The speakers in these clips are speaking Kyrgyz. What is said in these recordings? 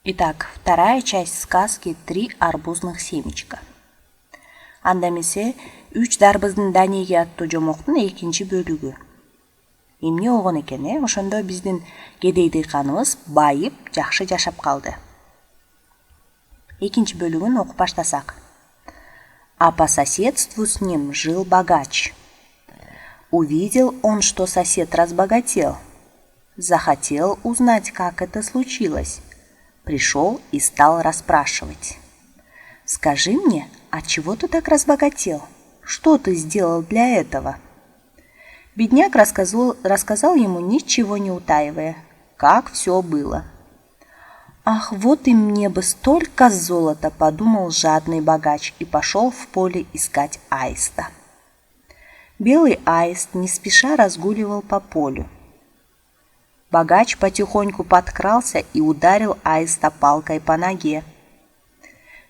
Итак, вторая часть сказки «Три арбузных семечка». Анда эмесе «Үч дарбыздын данеге» аттуу жомоктун экинчи бөлүгү. Эмне болгон экен, ошондо биздин кедей дыйканыбыз байып, жакшы жашап калды. Экинчи бөлүгүн окуп баштасак. А по соседству с ним жил богач. Увидел он, что сосед разбогател. Захотел узнать, как это случилось. Пришел и стал расспрашивать. «Скажи мне, отчего ты так разбогател? Что ты сделал для этого?» Бедняк рассказал ему, ничего не утаивая, как все было. «Ах, вот и мне бы столько золота!» — подумал жадный богач и пошел в поле искать аиста. Белый аист не спеша разгуливал по полю. Богач потихоньку подкрался и ударил аиста палкой по ноге.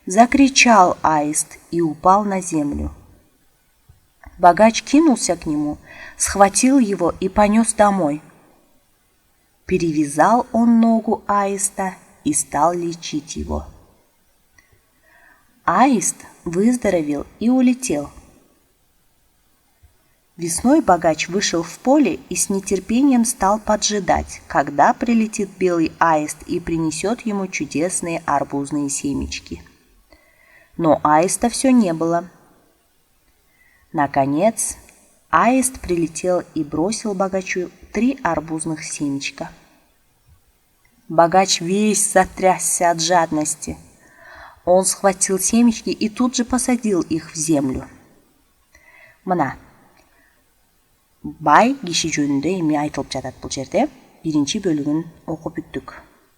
Закричал аист и упал на землю. Богач кинулся к нему, схватил его и понес домой. Перевязал он ногу аиста и стал лечить его. Аист выздоровел и улетел. Весной богач вышел в поле и с нетерпением стал поджидать, когда прилетит белый аист и принесет ему чудесные арбузные семечки. Но аиста все не было. Наконец, аист прилетел и бросил богачу 3 арбузных семечка. Богач весь затрясся от жадности. Он схватил семечки и тут же посадил их в землю. Мына бай киши жөнүндө эми айтылып жатат бул жерде. Биринчи бөлүгүн окуп бүттүк.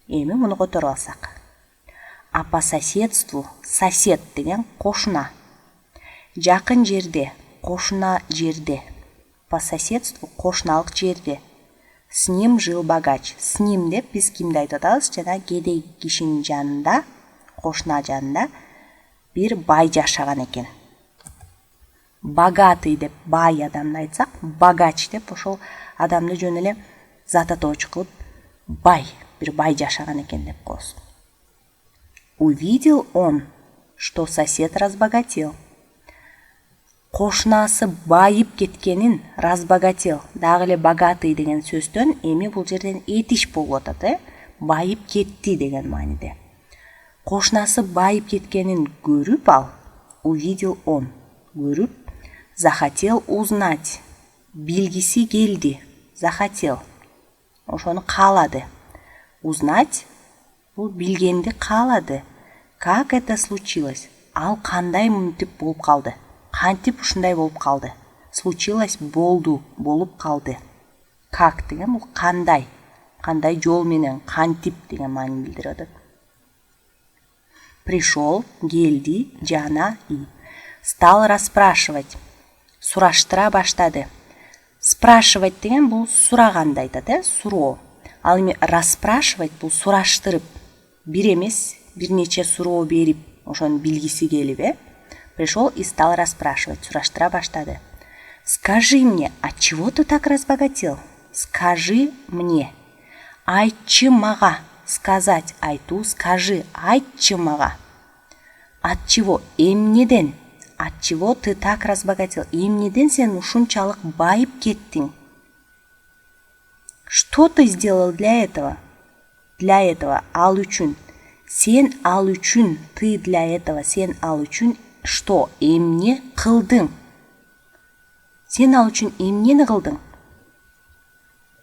Эми муну которуп алсак. А по соседству сосед деген кошуна. Жакын жерде, кошуна жерде. По соседству кошуналык жерде. С ним жил богач. С ним деп биз кимди айтып атабыз? Жана кедей кишинин жанында, кошуна жанында бир бай жашаган экен. Богатый деп бай адамды айтсак, богач деп ошол адамды жөн эле зататоочу кылып бай, бир бай жашаган экен деп коебуз. Увидел он, что сосед разбогател. Кошунасы байып кеткенин разбогател. Дагы эле богатый деген сөздөн эми бул жерден этиш болуп атат, байып кетти деген мааниде. Кошунасы байып кеткенин көрүп ал, увидел он, көрүп, захотел узнать, билгиси келди, захотел, ошону каалады. Узнать, бул билгенди каалады. Как это случилось? Ал кандай мынтип болуп калды? Кантип ушундай болуп калды? Случилось болду, болуп калды. Как деген бул кандай? Кандай жол менен, кантип деген маанини билдирип атат. Пришел, келди, жана и стал расспрашивать. Сураштыра баштады. Спрашивать деген бул сураганда айтат, суроо. Ал эми расспрашивать бул сураштырып, бир эмес, бир нече суроо берип, ошону билгиси келип, Пришел и стал расспрашивать, сураштыра баштады. Скажи мне, отчего ты так разбогател? Скажи мне. Айтчы мага. Сказать айту, скажи, айтчы мага. От чего? Эмнеден? От чего ты так разбогател? Эмнеден сен ушунчалык байып кеттиң? Что ты сделал для этого? Для этого, ал үчүн. Сен ал үчүн, ты для этого, сен ал үчүн, что? Эмне кылдың? Сен ал үчүн эмнени кылдың?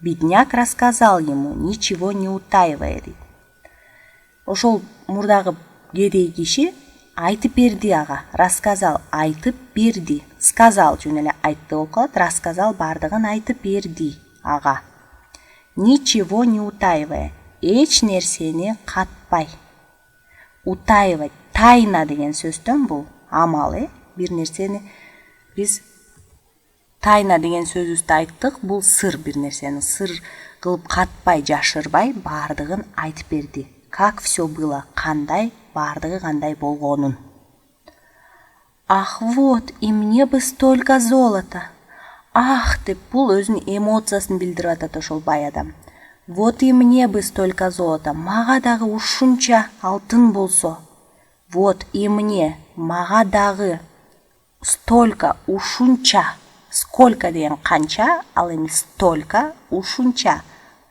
Бедняк рассказал ему, ничего не утаивая. Ошол мурдагы кедей киши айтып берди ага, рассказал, айтып берди. Сказал жөн эле айтты болуп калат, рассказал бардыгын айтып берди ага. Ничего не утаивая, эч нерсени катпай. Утаивать, тайна деген сөздөн бул амал, бир нерсени биз тайна деген сөзүбүздү айттык, бул сыр, бир нерсени сыр кылып катпай, жашырбай бардыгын айтып берди. Как все было, кандай, бардыгы кандай болгонун. Ах, вот, и мне бы столько золота. Ах, деп бул өзүнүн эмоциясын билдирип атат ошол бай адам. Вот и мне бы столько золота, мага дагы ушунча алтын болсо. Вот и мне, мага дагы столько, ушунча. Сколько деген канча, ал эми столько, ушунча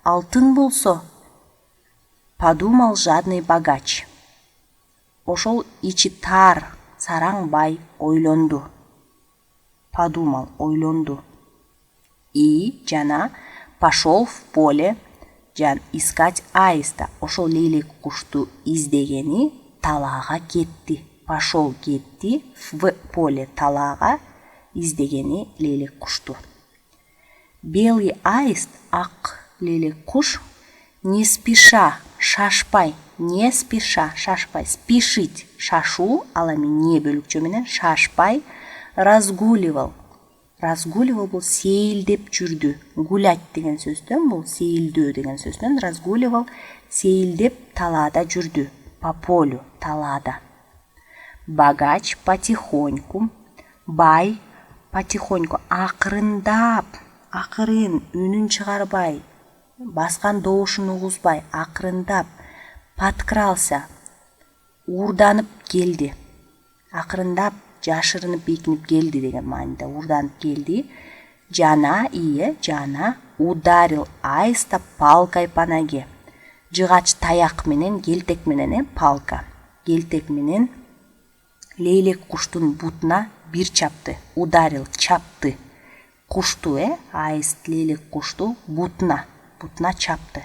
алтын болсо. Подумал жадный богач. Ошол ичи тар сараң бай ойлонду. Подумал, ойлонду. И жана пошел в поле искать аиста. Ошол лейлек кушту издегени талаага кетти. Пошел кетти в поле талаага издегени лейлек кушту. Белый аист, ак лейлек куш, не спеша, шашпай, не спеша, шашпай, спешить, шашу, алами не бөлүкчө менен, шашпай, разгуливал. Разгуливал бул сейилдеп жүрдү. Гулять деген сөздөн, бул сейилдөө деген сөздөн. Разгуливал, сейилдеп талаада жүрдү. По полю, талаада. Богач потихоньку, бай потихоньку, акырындап, акырын, үнүн чыгарбай, баскан добушун угузбай, акырындап, подкрался, уурданып келди. Акырындап, жашырынып бекинип келди деген мааниде, уурданып келди. Жана ударил аиста палкой по ноге. Жыгач таяк менен, келтек менен, палка. Келтек менен лейлек куштун бутуна бир чапты. Ударил, чапты. Кушту, аист лейлек кушту бутуна чапты.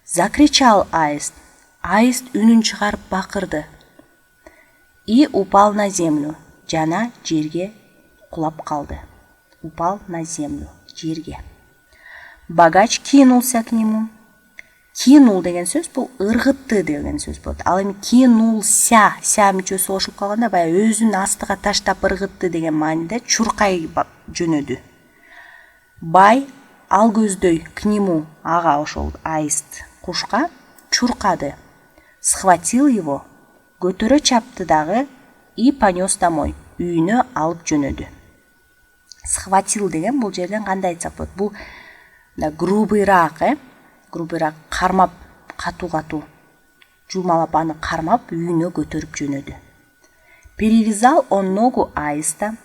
Закричал аист. Аист үнүн чыгарып бакырды. И упал на землю. Жана жерге кулап калды. Упал на землю, жерге. Богач кинулся к нему. Кинул деген сөз бул ыргытты деген сөз болот. Ал эми кинулся, ся мүчөсү кошулуп калганда баягы өзүн астыга таштап ыргытты деген мааниде чуркай жөнөдү. Бай ал көздөй к нему, ага ошол аист кушка чуркады. Схватил его, көтөрө чапты дагы и понес домой, үйүнө алып жөнөдү. Схватил деген бул жерден кандай айтсак болот? Бул грубыйраак, грубыйраак кармап, катуу жумалап аны кармап үйүнө көтөрүп жөнөдү. Перевязал он ногу аиста.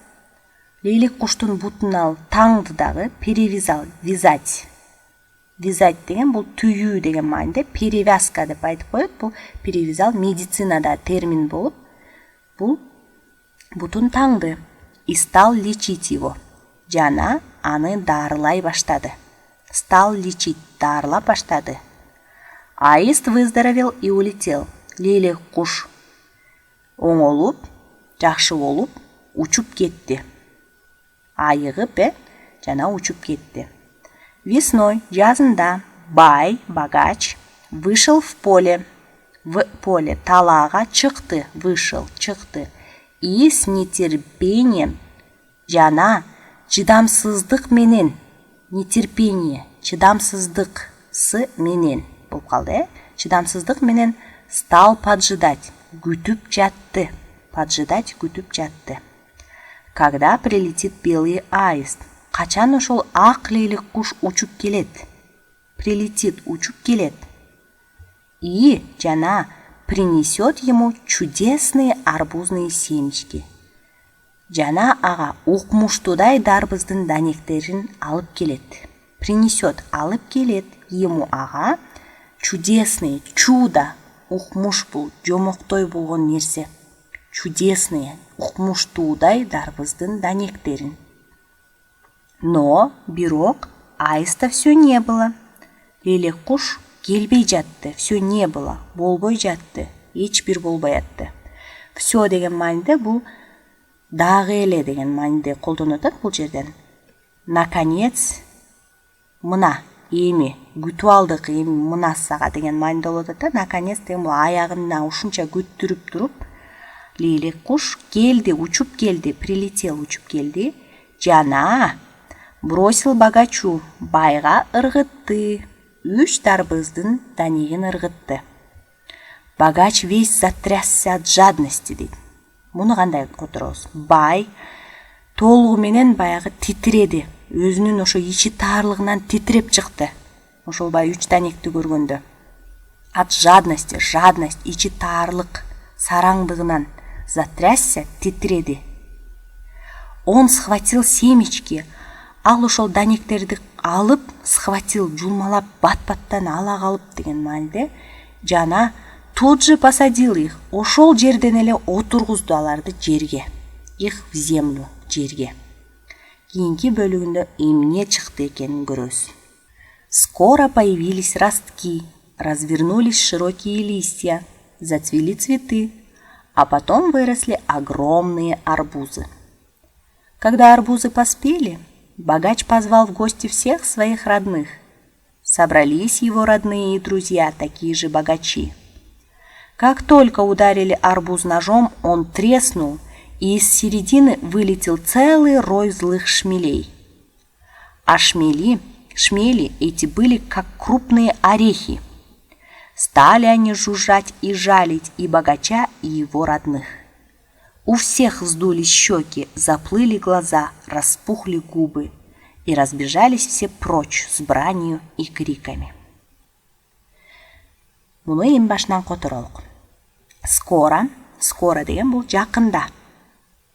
Лейлек куштун бутун ал таңды дагы. Перевязал, вязать. Вязать деген бул түйүү деген мааниде, перевязка деп айтып коет. Бул перевязал медицинада термин болуп, бул бутун таңды. И стал лечить его. Жана аны дарылай баштады. Стал лечить, дарылап баштады. Аист выздоровел и улетел. Лейлек куш оңолуп, жакшы болуп, учуп кетти. Айыгып, жана учуп кетти. Весной, жазында, богач, вышел в поле, талаага чыкты, вышел, чыкты. И с нетерпением, жана чыдамсыздык менен, нетерпение, чыдамсыздык с менен болуп калды, чыдамсыздык менен стал поджидать, күтүп жатты, поджидать, күтүп жатты. Когда прилетит белый аист, качан ошол ак лейлек куш учуп келет, прилетит, учуп келет. И жана принесет ему чудесные арбузные семечки. Жана ага укмуштуудай дарбыздын данектерин алып келет. Принесет, алып келет ему ага чудесные, чудо, укмуш бул, жомоктой болгон нерсе. Чудесные, укмуштуудай дарбыздын данектерин. Но, бирок, аиста все не было. Лейлек куш келбей жатты, все не было, болбой жатты, эч бир болбой атты. Все деген мааниде бул дагы эле деген мааниде колдонуп атат бул жерден. Наконец, мына, эми, күтүп алдык, эми мына сага деген мааниде болуп атат. Наконец деген бул аягына ушунча күттүрүп туруп, лейлек куш келди, учуп келди, прилетел, учуп келди. Жана бросил богачу, байга ыргытты. 3 дарбыздын данегин ыргытты. Богач весь затрясся от жадности дейт. Муну кандай которобуз? Бай толугу менен баягы титиреди. Өзүнүн ошо ичи таарлыгынан титиреп чыкты. ошол баягы 3 данекти көргөндө. От жадности, жадность, ичи таарлык, сараңдыгынан затрясся, титиреди. Он схватил семечки, ал ошол данектерди алып, схватил, жулмалап, бат-баттан ала калып деген мааниде, жана тут же посадил их, ошол жерден эле отургузду аларды жерге. Их в землю, жерге. Кийинки бөлүгүндө эмне чыкты экенин көрөбүз. Скоро появились ростки, развернулись широкие листья, зацвели цветы, а потом выросли огромные арбузы. Когда арбузы поспели, богач позвал в гости всех своих родных. Собрались его родные и друзья, такие же богачи. Как только ударили арбуз ножом, он треснул, и из середины вылетел целый рой злых шмелей. А шмели эти были как крупные орехи. Стали они жужжать и жалить и богача, и его родных. У всех вздулись щеки, заплыли глаза, распухли губы, и разбежались все прочь с бранью и криками. Муну эң башынан которолук. Скоро деген бул жакында.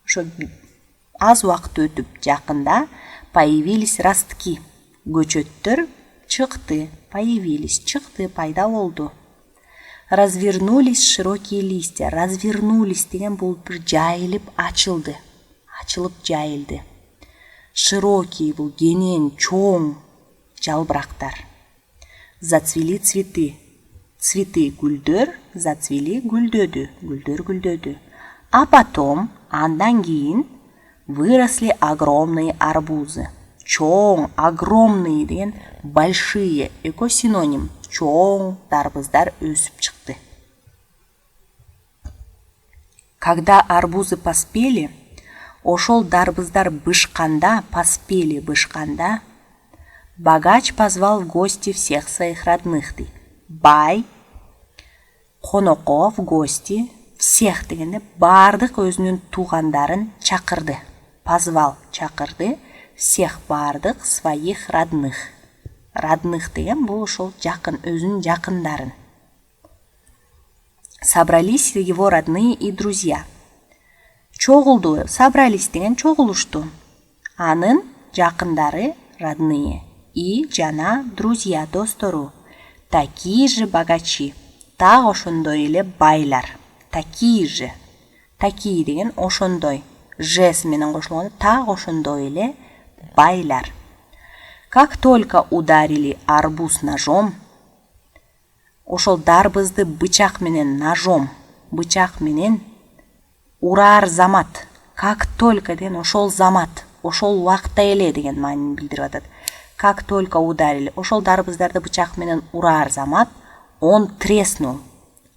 Ошо аз убакыт өтүп жакында появились ростки. Көчөттөр чыкты, появились, чыкты, пайда болду. Развернулись широкие листья. Развернулись деген бул бир жайылып ачылды. Ачылып жайылды. Широкий бул кенен, чоң жалбырактар. Зацвели цветы. Цветы гүлдөр, зацвели гүлдөдү, гүлдөр гүлдөдү. А потом, андан кийин, выросли огромные арбузы. Чоң, огромные деген большие, экосиноним. Чоң дарбыздар өсүп чыкты. Когда арбузы поспели, ошол дарбыздар бышканда, бышканда, богач позвал в гости всех своих родных. Бай, конокко в гости, всех дегенде бардык өзүнүн туугандарын чакырды. Позвал, чакырды, всех бардык своих родных. Родных деген бул ошол жакын, өзүнүн жакындарын. Собрались его родные и друзья. Чогулду, собрались деген чогулушту. Анын жакындары, родные, и жана друзья, достору. Такие же богачи, так ошондой эле байлар. Такие же. Такие деген ошондой. Жес менен кошулганда так ошондой эле байлар. Как только ударили арбуз ножом, ошол дарбызды бычак менен ножом, бычак менен ураар замат. Как только деген ошол замат, ошол убакта эле деген маанини билдирип атат. Как только ударили, ошол дарбыздарды бычак менен ураар замат, он треснул.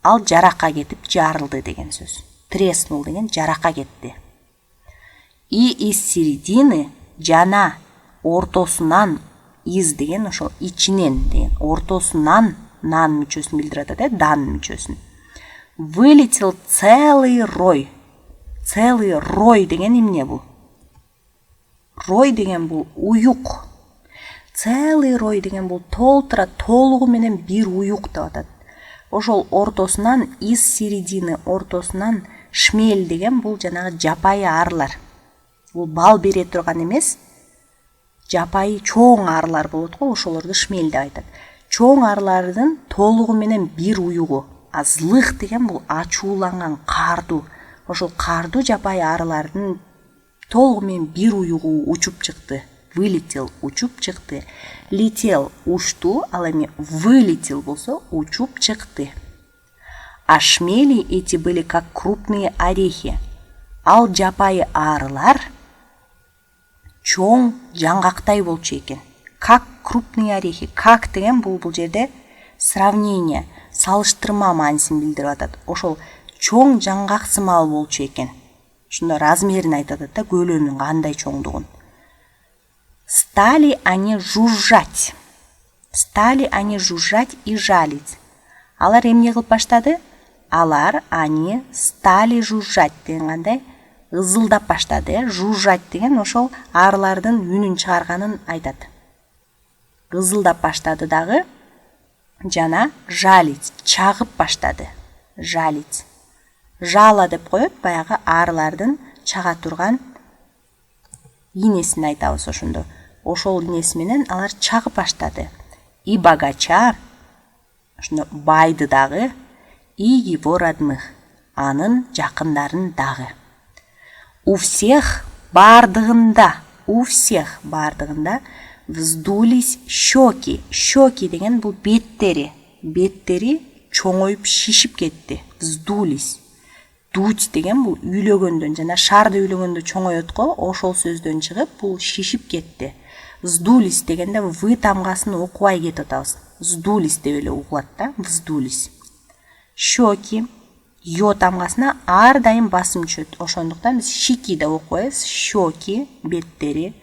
Ал жаракка кетип жарылды деген сөз. Треснул деген жаракка кетти. И из середины жана ортосунан, из деген ошол ичинен деген, ортосунан нан мүчөсүн билдирип атат, дан мүчөсүн. Вылетел целый рой. Целый рой деген эмне бул? Рой деген бул уюк. Целый рой деген бул толтура, толугу менен бир уюк деп атат. Ошол ортосунан, из середины ортосунан шмель деген бул жанагы жапайы арлар. Бул бал бере турган эмес, жапайы чоң арлар болот го, ошолорду шмель деп айтат. Чоң арлардын толугу менен бир уюгу. А злых деген бул ачууланган кардуу. Ошол кардуу жапайы арлардын толугу менен бир уюгу учуп чыкты. Вылетел, учуп чыкты. Летел, ушту, ал эми вылетел болсо, учуп чыкты. А шмели эти были как крупные орехи. Ал жапайы арлар чоң жаңгактай болчу экен. Как крупные орехи. Как деген бул жерде сравнение, салыштырма маанисин билдирип атат. Ошол чоң жаңгак сымал болчу экен. Ошондо размерин айтат да, көлөмүн кандай чоңдугун. Стали они жужжать. Стали они жужжать и жалить. Алар эмне кылып баштады? Алар они стали жужжать деген кандай ызылдап баштады. Жужжать деген ошол арлардын үнүн чыгарганын айтат. кызылдап баштады дагы. Жана жалить, чагып баштады. Жалить. Жала деп коет, баягы арылардын чага турган инесин айтабыз ошондо. Ошол инеси менен алар чагып баштады. И богача, ошондо байды дагы, и его родных, анын жакындарын дагы. У всех бардыгында вздулись щеки. Щеки деген бул беттери. Беттери чоңоюп шишип кетти. Вздулись. Дуть деген бул үйлөгөндөн жана шарды үйлөгөндө чоңоёт го, ошол сөздөн чыгып бул шишип кетти. Вздулись дегенде вы тамгасын окубай кетип атабыз. Вздулись деп эле угулат да, вздулись. Щеки ё тамгасына ар дайым басым түшөт. Ошондуктан биз щеки деп окуйбуз. Щеки, беттери.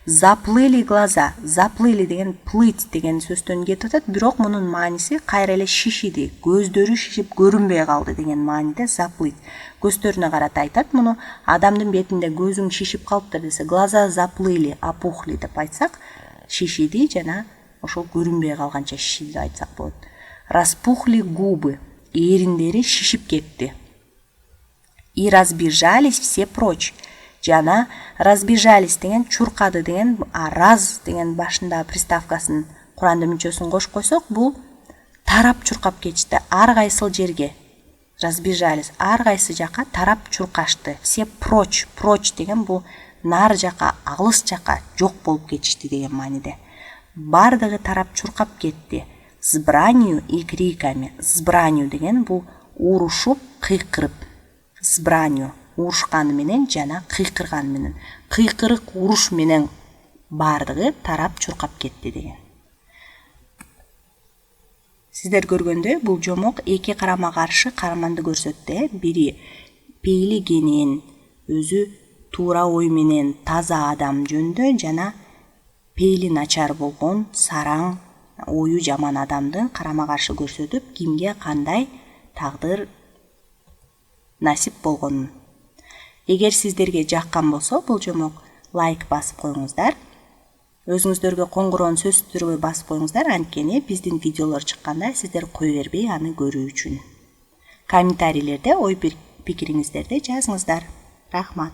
Заплыли глаза. Заплыли деген плыть деген сөздөн кетип атат, бирок мунун мааниси кайра эле шишиди. Көздөрү шишип көрүнбөй калды деген мааниде заплыть. Көздөрүнө карата айтат муну. Адамдын бетинде көзүң шишип калыптыр десе, глаза заплыли, опухли деп айтсак, шишиди жана ошол көрүнбөй калганча шишиди деп айтсак болот. Распухли губы. Эриндери шишип кетти. И разбежались все прочь. Жана разбежались деген чуркады деген, раз деген башында приставкасын Куранда мүнчөсүн кошуп койсок, бул тарап чуркап кетишти ар кайсыл жерге. Разбежались, ар кайсы жака тарап чуркашты. Все прочь, прочь деген бул нар жака, алыс жака жок болуп кетишти деген мааниде. Бардыгы тарап чуркап кетти. С бранью и криками. С бранью деген бул урушуп, кыйкырып. С бранью урушканы менен жана кыйкырганы менен. Кыйкырык, уруш менен бардыгы тарап чуркап кетти деген. Сиздер көргөндөй, бул жомок эки карама каршы карманды көрсөттү. Бири пейлигенин, өзү туура ой менен таза адам жөнүндө, жана пейли начар болгон, сараң, ою жаман адамды карама каршы көрсөтүп, кимге кандай тагдыр насип болгонун. Эгер сиздерге жаккан болсо, бул жомок лайк басып коюңуздар. Өзүңүздөргө коңгуроон сөз түрүбөй басып коюңуздар, анткени биздин видеолор чыкканда сиздер кое бербей аны көрүү үчүн. Комментарийлерде ой пикириңиздерди жазыңыздар. Рахмат.